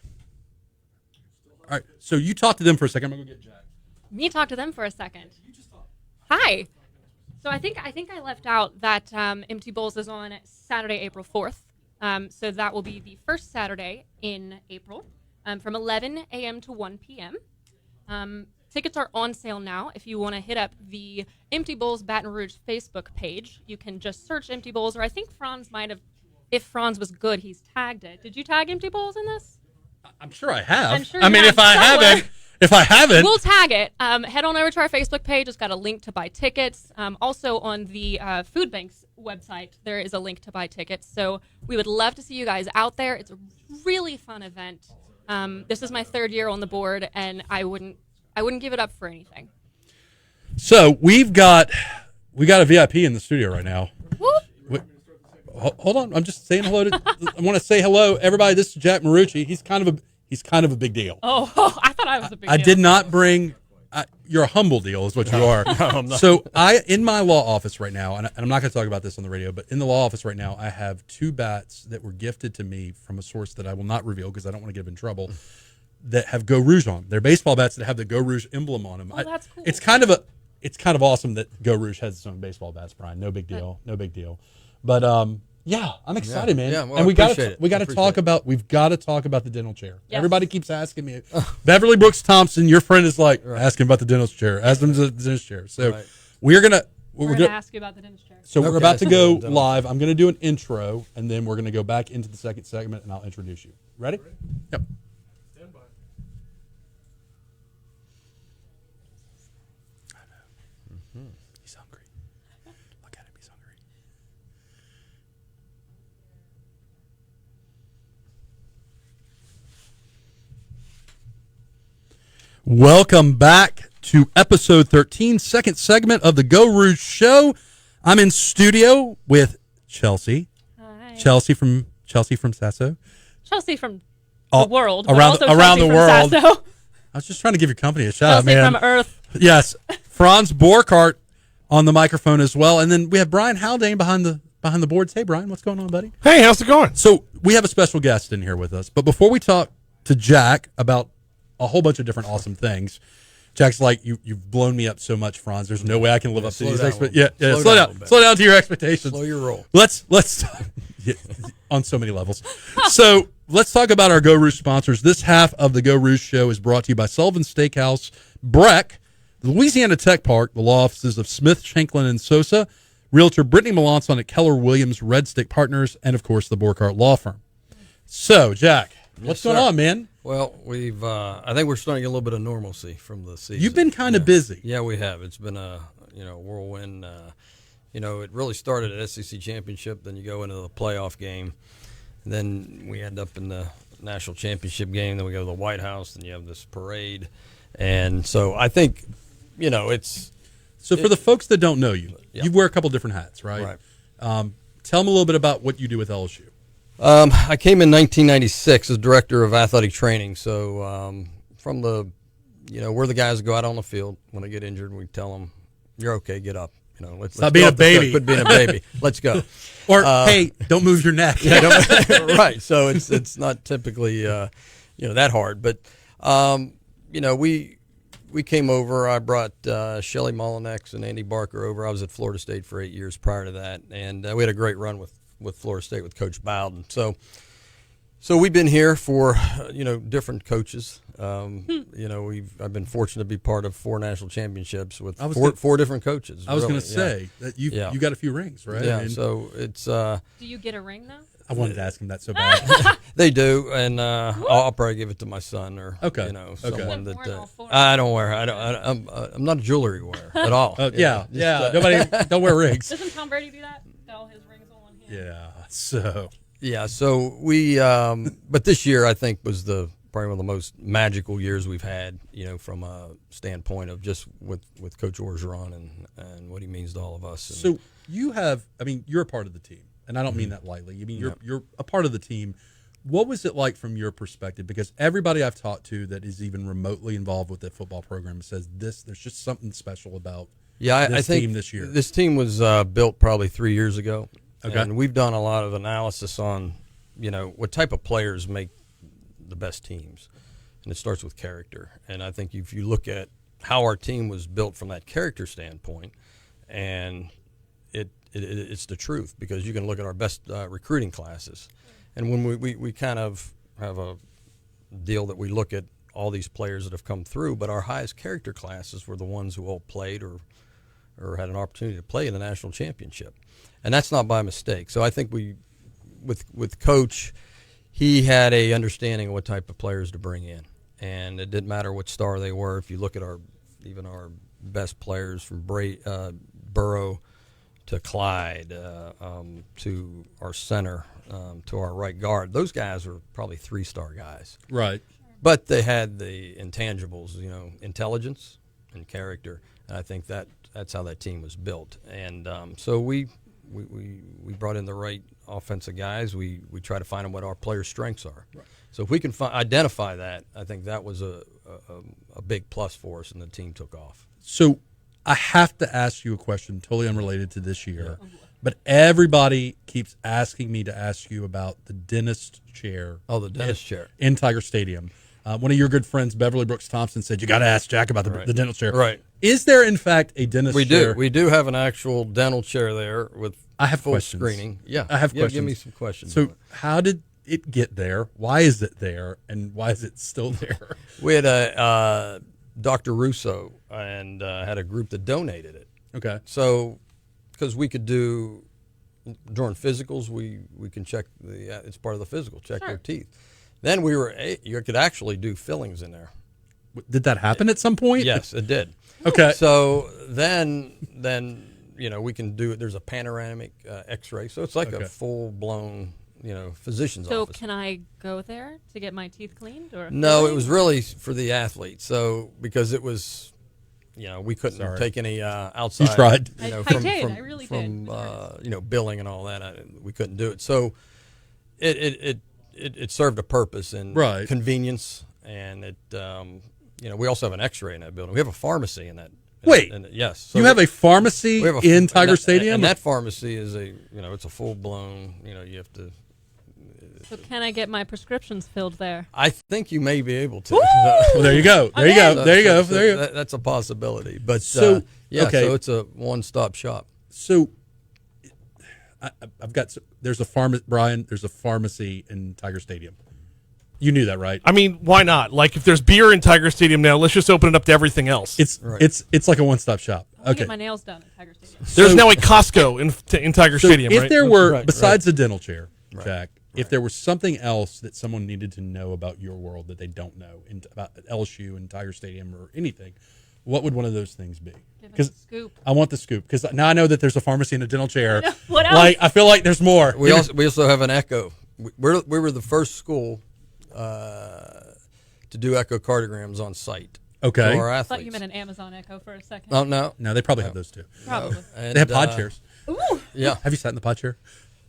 All right. So you talk to them for a second. I'm going to go get Jack. Me talk to them for a second. Hi. So I think I left out that Empty Bowls is on Saturday, April 4th. So that will be the first Saturday in April from 11 a.m. to 1 p.m. Tickets are on sale now. If you want to hit up the Empty Bowls Baton Rouge Facebook page, you can just search Empty Bowls, or I think Franz might have, if Franz was good, he's tagged it. Did you tag Empty Bowls in this? I'm sure I have. I'm sure I mean, if I haven't, we'll tag it. Head on over to our Facebook page. It's got a link to buy tickets. Also on the Food Bank's website, there is a link to buy tickets. So we would love to see you guys out there. It's a really fun event. This is my 3rd year on the board, and I wouldn't give it up for anything. So we got a VIP in the studio right now. Hold on, I'm just saying hello to. I want to say hello, everybody. This is Jack Marucci. He's kind of a big deal. Oh, I thought I was a big deal. I did not bring. You're a humble deal, is what you are. No, I'm not. So in my law office right now, and I'm not going to talk about this on the radio, but in the law office right now, I have 2 bats that were gifted to me from a source that I will not reveal because I don't want to get them in trouble. That have Geaux Rouge on. They're baseball bats that have the Geaux Rouge emblem on them. Oh, that's cool. It's kind of awesome that Geaux Rouge has its own baseball bats, Brian. No big deal. No big deal. But yeah, I'm excited, man. Yeah, well, and we've got to talk about the dental chair. Yes. Everybody keeps asking me. Beverly Brooks Thompson, your friend, is like asking about the dental chair. Ask them the dentist chair. So we're gonna ask you about the dentist chair. So we're about to go live. I'm gonna do an intro, and then we're gonna go back into the second segment, and I'll introduce you. Ready? Yep. Stand by. He's hungry. Look at him. He's hungry. Welcome back to episode 13, second segment of the Geaux Rouge Show. I'm in studio with Chelsea. Hi. Chelsea from Sasso. Chelsea from the world. But around also the Chelsea world. From Sasso. I was just trying to give your company a shout out, Chelsea man. from Earth. Yes. Franz Broghardt on the microphone as well. And then we have Brian Haldane behind the boards. Hey, Brian, what's going on, buddy? Hey, how's it going? So we have a special guest in here with us. But before we talk to Jack about a whole bunch of different awesome things, Jack's like, you've blown me up so much, Franz. There's no way I can live up to these expectations. Slow down to your expectations. Slow your roll. Let's Yeah, on so many levels. So let's talk about our Go Rouge sponsors. This half of the Go Rouge show is brought to you by Sullivan Steakhouse, Breck, the Louisiana Tech Park, the law offices of Smith, Shanklin, and Sosa, Realtor Brittany Melanson at Keller Williams Red Stick Partners, and, of course, the Broghardt Law Firm. So, Jack, what's going on, man? Well, we've I think we're starting to get a little bit of normalcy from the season. You've been kind of busy. Yeah, we have. It's been a whirlwind. It really started at SEC Championship. Then you go into the playoff game. And then we end up in the national championship game. Then we go to the White House. Then you have this parade. And so I think, it's. So for the folks that don't know you, Yeah. you wear a couple different hats, right? Right. Tell them a little bit about what you do with LSU. I came in 1996 as director of athletic training. So from the, we're the guys that go out on the field when they get injured. We tell them, "You're okay, get up. Let's Stop being a baby. Quit being a baby. Let's go." Or hey, don't move your neck. Right. So it's not typically that hard, but we came over. I brought Shelley Molinex and Andy Barker over. I was at Florida State for 8 years prior to that, and we had a great run with Florida State with Coach Bowden. So we've been here for different coaches. I've been fortunate to be part of 4 national championships with four different coaches. I was going to say that you got a few rings, right? Yeah. So it's. Do you get a ring now? I wanted to ask him that so bad. They do, and I'll probably give it to my son or someone You've worn all that 4. I don't wear. I'm not a jewelry wearer at all. Yeah. Nobody don't wear rings. Doesn't Tom Brady do that? All his rings on one hand. Yeah. So. Yeah. So we, but this year I think was probably one of the most magical years we've had. From a standpoint of just with Coach Orgeron and what he means to all of us. So you're a part of the team. And I don't mean that lightly. I mean, you're a part of the team. What was it like from your perspective? Because everybody I've talked to that is even remotely involved with the football program says there's just something special about I think team this year. This team was built probably 3 years ago. Okay. And we've done a lot of analysis on, what type of players make the best teams. And it starts with character. And I think if you look at how our team was built from that character standpoint, and it's the truth, because you can look at our best recruiting classes. And when we kind of have a deal that we look at all these players that have come through, but our highest character classes were the ones who all played or had an opportunity to play in the national championship. And that's not by mistake. So I think with Coach, he had a understanding of what type of players to bring in. And it didn't matter what star they were. If you look at our best players from Burrow to Clyde, to our center, to our right guard, those guys were probably 3-star guys. Right. But they had the intangibles, intelligence and character, and I think that's how that team was built. And so we brought in the right offensive guys. We try to find out what our players' strengths are. Right. So if we can identify that, I think that was a big plus for us, and the team took off. So I have to ask you a question totally unrelated to this year, but everybody keeps asking me to ask you about the dentist chair. Oh, the dentist chair in Tiger Stadium. One of your good friends, Beverly Brooks Thompson, said you got to ask Jack about the dental chair. Right? Is there in fact a dentist chair? We do have an actual dental chair there with full questions. Screening. Yeah, I have questions. Give me some questions. So how did it get there? Why is it there? And why is it still there? We had a Dr. Russo and had a group that donated it. Okay. So because we could do during physicals, we can check it's part of the physical, check your teeth. Then you could actually do fillings in there. Did that happen at some point? Yes, it did. Okay. So then we can do it. There's a panoramic X-ray, so it's like a full blown physician's office. So can I go there to get my teeth cleaned? Or no, it was really for the athlete. So because it was, we couldn't take any outside. You tried. I really did. Billing and all that. We couldn't do it. So it served a purpose and convenience, and it we also have an X-ray in that building. We have a pharmacy in that. Wait, yes. So you have a pharmacy in Tiger Stadium, and that pharmacy is it's a full blown. You have to. So can I get my prescriptions filled there? I think you may be able to. Well, there you go. There you go. That's a possibility. But so so it's a one-stop shop. So I've got there's a Brian. There's a pharmacy in Tiger Stadium. You knew that, right? I mean, why not? Like, if there's beer in Tiger Stadium now, let's just open it up to everything else. It's like a one-stop shop. I Okay. get my nails done at Tiger Stadium. There's now a Costco in Tiger Stadium, if right? there were, Right, besides the dental chair, Right. Jack, if there was something else that someone needed to know about your world that they don't know about LSU and Tiger Stadium or anything, what would one of those things be? Give us a scoop. I want the scoop because now I know that there's a pharmacy and a dental chair. What else? Like I feel like there's more. We also have an Echo. We were the first school to do echocardiograms on site. Okay. For our I athletes. thought you meant an Amazon Echo for a second. Oh no. No, they probably have those too. Probably. And, They have pod chairs. Ooh. Yeah. Have you sat in the pod chair?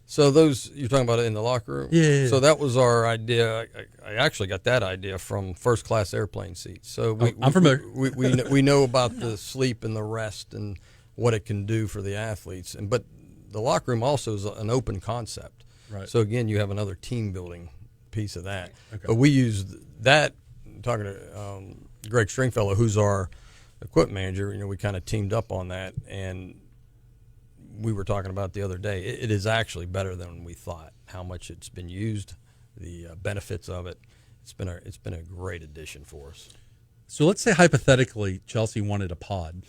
So those you're talking about it in the locker room. Yeah. So that was our idea. I actually got that idea from first class airplane seats. So I'm familiar. We know about the sleep and the rest and what it can do for the athletes. But the locker room also is an open concept. Right. So again, you have another team building piece of that. Okay. But we used that. Talking to Greg Stringfellow, who's our equipment manager, we kind of teamed up on that, and we were talking about the other day. It is actually better than we thought. How much it's been used, the benefits of it. It's been a great addition for us. So let's say hypothetically Chelsea wanted a pod.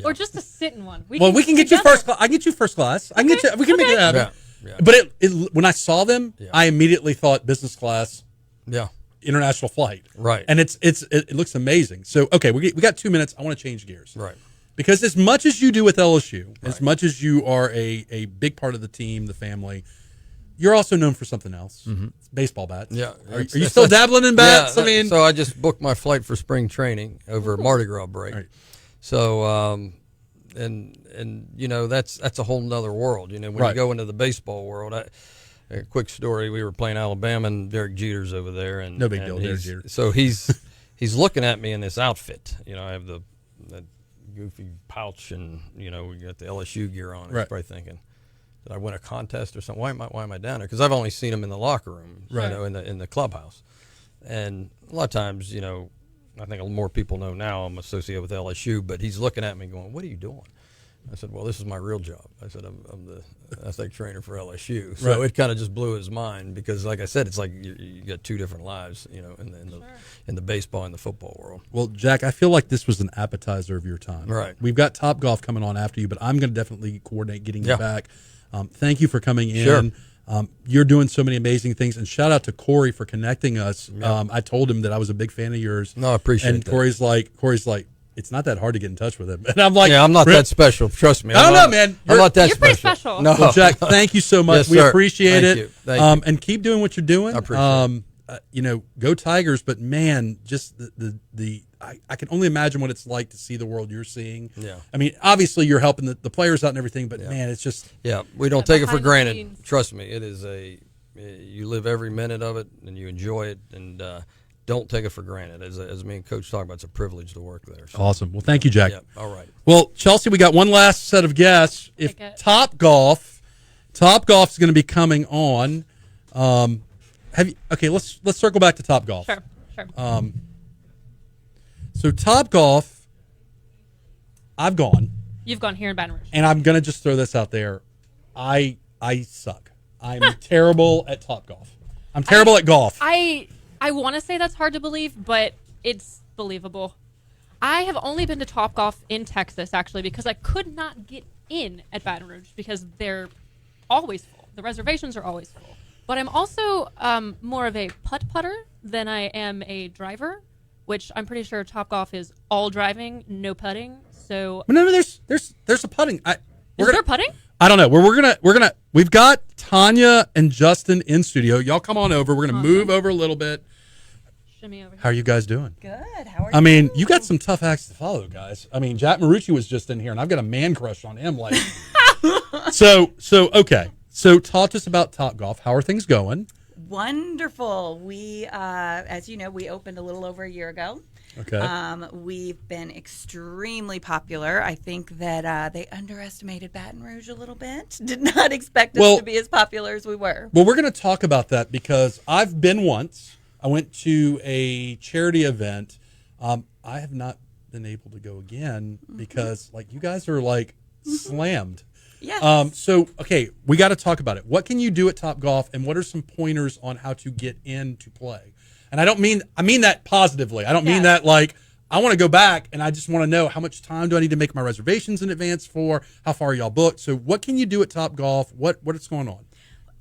Or just to sit in one. We can get you first class. I can get you first class. I can get you. We can make it happen. Yeah. But when I saw them, I immediately thought business class. Yeah. International flight, Right. And it looks amazing. So okay, we got 2 minutes. I want to change gears, Right. Because as much as you do with LSU, as much as you are a big part of the team, the family, you're also known for something else. It's baseball bats. Yeah. Are you still dabbling in bats? Yeah, so I just booked my flight for spring training over Mardi Gras break. Right. So and that's a whole nother world. When you go into the baseball world. A quick story: we were playing Alabama, and Derek Jeter's over there, and No big deal, Derek Jeter. So he's looking at me in this outfit. I have that goofy pouch, and we got the LSU gear on. Right. He's probably thinking, did I win a contest or something? Why am I down there? Because I've only seen him in the locker room, Right. in the clubhouse, and a lot of times, I think more people know now I'm associated with LSU, but he's looking at me going, "What are you doing?" I said, "Well, this is my real job." I said, I'm the athletic trainer for LSU. So Right. it kind of just blew his mind because, like I said, it's like you got two different lives, in the baseball and the football world. Well, Jack, I feel like this was an appetizer of your time. Right. We've got Top Golf coming on after you, but I'm going to definitely coordinate getting you Yeah. back. Thank you for coming in. Sure. You're doing so many amazing things, and shout out to Corey for connecting us. Yeah. I told him that I was a big fan of yours. No, I appreciate and that. Corey's like, it's not that hard to get in touch with him. And I'm like, Yeah, I'm not that special. Trust me. I don't know, man. I'm not that You're pretty special. special. No, Well, Jack, thank you so much. Yes, We sir. appreciate Thank it. you. Thank you. And keep doing what you're doing. I appreciate Go Tigers, but man, just I can only imagine what it's like to see the world you're seeing. Yeah. I mean, obviously you're helping the players out and everything, but Yeah. man, it's just Yeah, we don't take it for behind the granted. scenes. Trust me, it is you live every minute of it and you enjoy it, and don't take it for granted. As me and Coach talk about, it's a privilege to work there. So, awesome. Well, thank you, Jack. yeah, all right. Well, Chelsea, we got one last set of guests. If Take it. Top Golf is going to be coming on. Let's circle back to Top Golf. Sure. So Top Golf, I've gone. You've gone here in Baton Rouge. And I'm gonna just throw this out there. I suck. I'm terrible at Topgolf. I'm terrible at golf. I want to say that's hard to believe, but it's believable. I have only been to Topgolf in Texas, actually, because I could not get in at Baton Rouge because they're always full. The reservations are always full. But I'm also more of a putter than I am a driver, which I'm pretty sure Topgolf is all driving, no putting. So No, there's a putting. is there putting? I don't know. We've got Tanya and Justin in studio. Y'all come on over. We're gonna move over a little bit. Shimmy over here. How are you guys doing? Good. How are you? I mean, you got some tough acts to follow, guys. I mean, Jack Marucci was just in here, and I've got a man crush on him. Like, okay. So, talk to us about Topgolf. How are things going? Wonderful. We, as you know, we opened a little over a year ago. Okay. We've been extremely popular. I think that they underestimated Baton Rouge a little bit. Did not expect us to be as popular as we were. Well, we're going to talk about that because I've been once. I went to a charity event. I have not been able to go again because, like, you guys are like slammed. Yes. So, okay, we got to talk about it. What can you do at Topgolf, and what are some pointers on how to get in to play? And I mean that positively. I don't mean that like I want to go back and I just want to know how much time do I need to make my reservations in advance for? How far are y'all booked? So, what can you do at Topgolf? What is going on?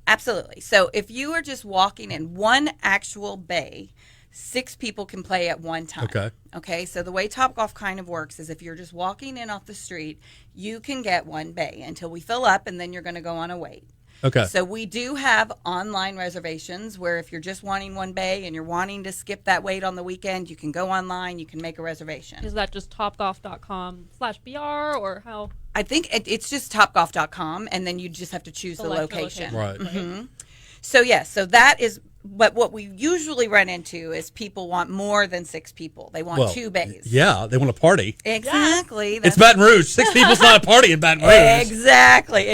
Absolutely. So if you are just walking in one actual bay, 6 people can play at one time. Okay. So the way Topgolf kind of works is if you're just walking in off the street, you can get one bay until we fill up, and then you're going to go on a wait. Okay. So we do have online reservations where if you're just wanting one bay and you're wanting to skip that wait on the weekend, you can go online, you can make a reservation. Is that just topgolf.com/BR or how? I think it's just topgolf.com, and then you just have to choose the location. Right. Mm-hmm. So, yes, so that is, but what we usually run into is people want more than 6 people. They want 2 bays. Yeah, they want a party. Exactly. It's Baton Rouge. 6 people's not a party in Baton Rouge. Exactly.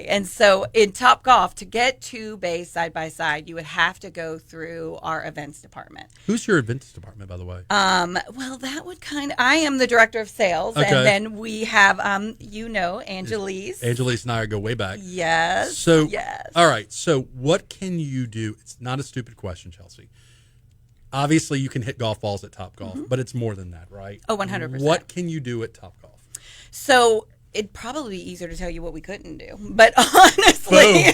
And so in Topgolf, to get 2 bays side by side, you would have to go through our events department. Who's your events department, by the way? Well, that would I am the director of sales, and then we have, Angelise. Angelise and I go way back. Yes. So, yes. All right. So, what can you do? It's not a stupid question, Chelsea. Obviously, you can hit golf balls at Topgolf, but it's more than that, right? Oh, 100%. What can you do at Topgolf? So it'd probably be easier to tell you what we couldn't do, but honestly,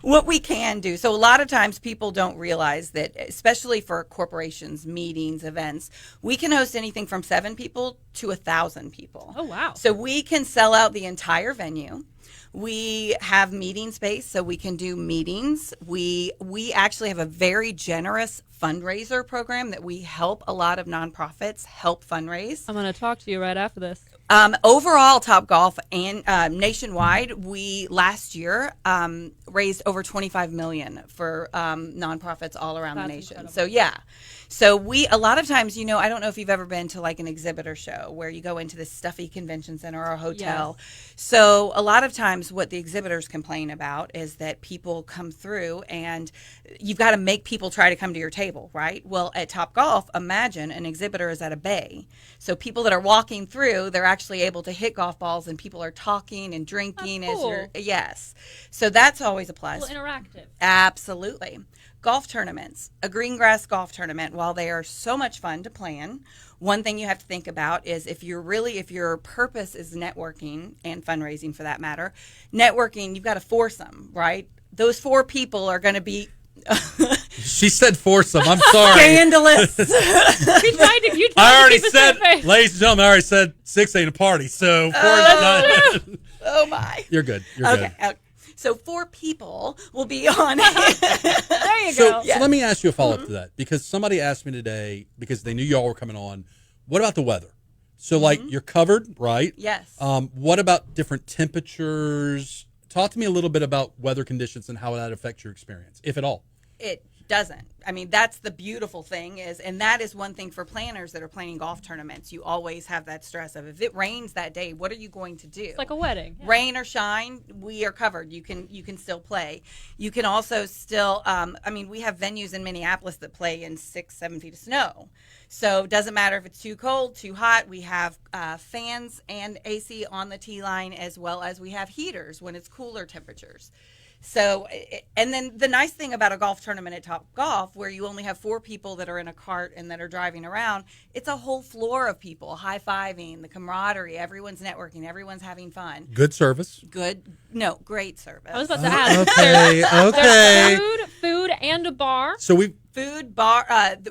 what we can do. So a lot of times people don't realize that, especially for corporations, meetings, events, we can host anything from 7 people to 1,000 people. Oh, wow. So we can sell out the entire venue. We have meeting space, so we can do meetings. We actually have a very generous fundraiser program that we help a lot of nonprofits help fundraise. I'm going to talk to you right after this. Overall, Topgolf and nationwide, we last year raised over $25 million for nonprofits all around the nation. Incredible. So yeah, so we a lot of times, I don't know if you've ever been to like an exhibitor show where you go into this stuffy convention center or a hotel. Yes. So a lot of times, what the exhibitors complain about is that people come through and you've got to make people try to come to your table, right? Well, at Topgolf, imagine an exhibitor is at a bay, so people that are walking through, they're actually able to hit golf balls, and people are talking and drinking That's cool. Yes. So that's always a plus. A little interactive. Absolutely. Golf tournaments, a green grass golf tournament, while they are so much fun to plan, one thing you have to think about is if your purpose is networking and fundraising for that matter, networking, you've got a foursome, right? Those 4 people are going to be She said foursome. I'm sorry. scandalous. I already said, ladies and gentlemen, I already said 6 ain't a party. So, Oh my. You're good. Okay. So 4 people will be on it. There you So go. let me ask you a follow-up to that, because somebody asked me today, because they knew y'all were coming on, what about the weather? So, like, you're covered, right? Yes. What about different temperatures? Talk to me a little bit about weather conditions and how that affects your experience, if at all. It doesn't. I mean, that's the beautiful thing and that is one thing for planners that are planning golf tournaments. You always have that stress of if it rains that day, what are you going to do? It's like a wedding. Yeah. Rain or shine, we are covered. You can still play. You can also still, we have venues in Minneapolis that play in 6-7 feet of snow. So it doesn't matter if it's too cold, too hot. We have fans and AC on the tee line, as well as we have heaters when it's cooler temperatures. So, and then the nice thing about a golf tournament at Topgolf, where you only have 4 people that are in a cart and that are driving around, it's a whole floor of people high-fiving, the camaraderie, everyone's networking, everyone's having fun. Good service. Great service. I was about to ask. Okay. There's food, and a bar. So Food, bar,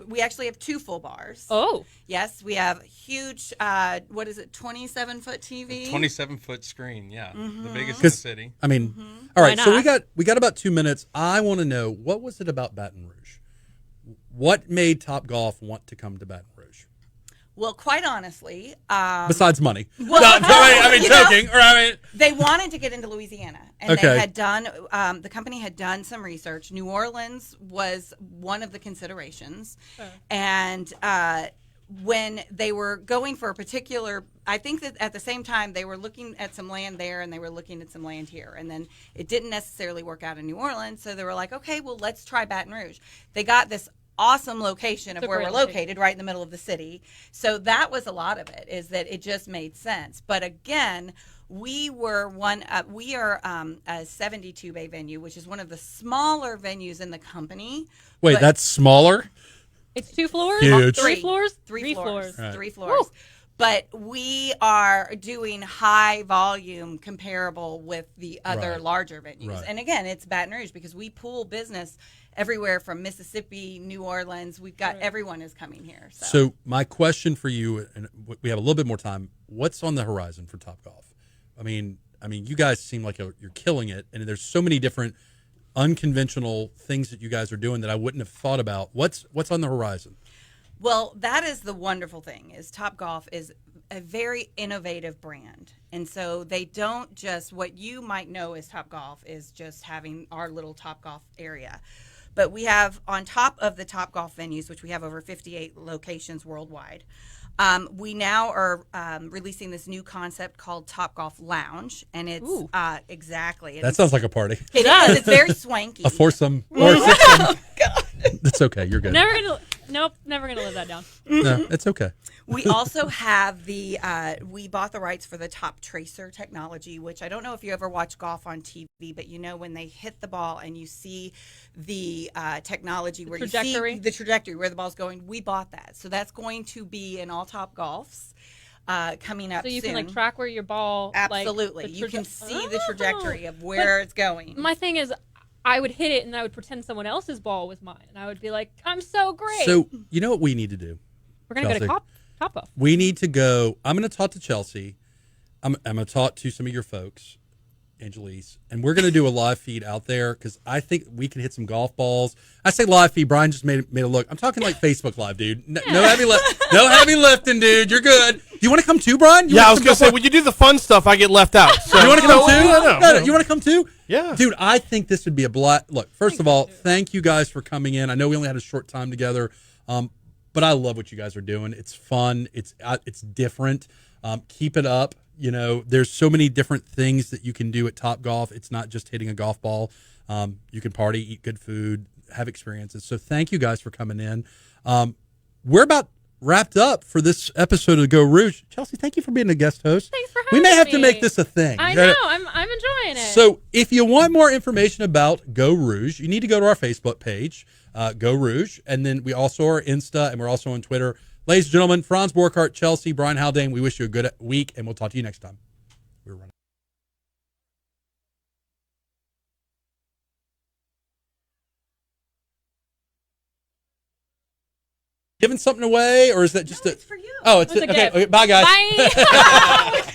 we actually have 2 full bars. Oh. Yes, we have huge, 27-foot TV? 27-foot screen, yeah. Mm-hmm. The biggest in the city. I mean, all right, so we got about 2 minutes. I want to know, what was it about Baton Rouge? What made Topgolf want to come to Baton Rouge? Well, quite honestly, besides money. Well, joking. They wanted to get into Louisiana, and they had done. The company had done some research. New Orleans was one of the considerations, and when they were going for a particular, I think that at the same time they were looking at some land there, and they were looking at some land here, and then it didn't necessarily work out in New Orleans, so they were like, okay, well, let's try Baton Rouge. They got this awesome location of where we're located, right in the middle of the city. So that was a lot of it, is that it just made sense. But again, We were we are a 72 bay venue, which is one of the smaller venues in the company. Wait, but that's smaller? It's 2 floors? Huge. Three floors? Three floors. Right. 3 floors. Woo. But we are doing high volume comparable with the other Right. larger venues. Right. And again, it's Baton Rouge because we pool business everywhere from Mississippi, New Orleans. We've got everyone is coming here. So my question for you, and we have a little bit more time, what's on the horizon for Topgolf? I mean, you guys seem like you're killing it, and there's so many different unconventional things that you guys are doing that I wouldn't have thought about. What's on the horizon? Well, that is the wonderful thing is Topgolf is a very innovative brand. And so they don't just, what you might know as Topgolf is just having our little Topgolf area. But we have, on top of the Topgolf venues, which we have over 58 locations worldwide, we now are releasing this new concept called Topgolf Lounge. And it's exactly. That sounds like a party. It is. It's very swanky. A foursome or a sixsome. It's okay. You're good. Never gonna live that down. No, it's okay. We also have we bought the rights for the Top Tracer technology, which I don't know if you ever watch golf on TV, but you know when they hit the ball and you see the technology where you see the trajectory where the ball's going. We bought that, so that's going to be in all Top Golfs coming up. So you soon. can track where your ball. Absolutely, you can see the trajectory of where it's going. My thing is, I would hit it and I would pretend someone else's ball was mine, and I would be like, "I'm so great." So you know what we need to do? We're gonna go to Topgolf. We need to go. I'm going to talk to Chelsea. I'm going to talk to some of your folks, Angelise, and we're going to do a live feed out there because I think we can hit some golf balls. I say live feed. Brian just made a look. I'm talking like Facebook Live, dude. No heavy no heavy lifting, dude. You're good. Do you want to come too, Brian? I was going to say, when you do the fun stuff, I get left out. So. You want to come too? No. You want to come too? Yeah. Dude, I think this would be a blast. Look, first of all, thank you guys for coming in. I know we only had a short time together, but I love what you guys are doing. It's fun. It's different. Keep it up. You know, there's so many different things that you can do at Topgolf. It's not just hitting a golf ball. You can party, eat good food, have experiences. So thank you guys for coming in. We're about wrapped up for this episode of Geaux Rouge. Chelsea, thank you for being a guest host. Thanks for having We may have me. to make this a thing. I know. I'm enjoying it. So if you want more information about Geaux Rouge, you need to go to our Facebook page, Geaux Rouge, and then we also are Insta, and we're also on Twitter. Ladies and gentlemen, Franz Broghardt, Chelsea, Brian Haldane, we wish you a good week, and we'll talk to you next time. We're running. Giving something away, or is that just No, it's for you. Oh, it's It's a okay. gift. Okay, bye, guys. Bye.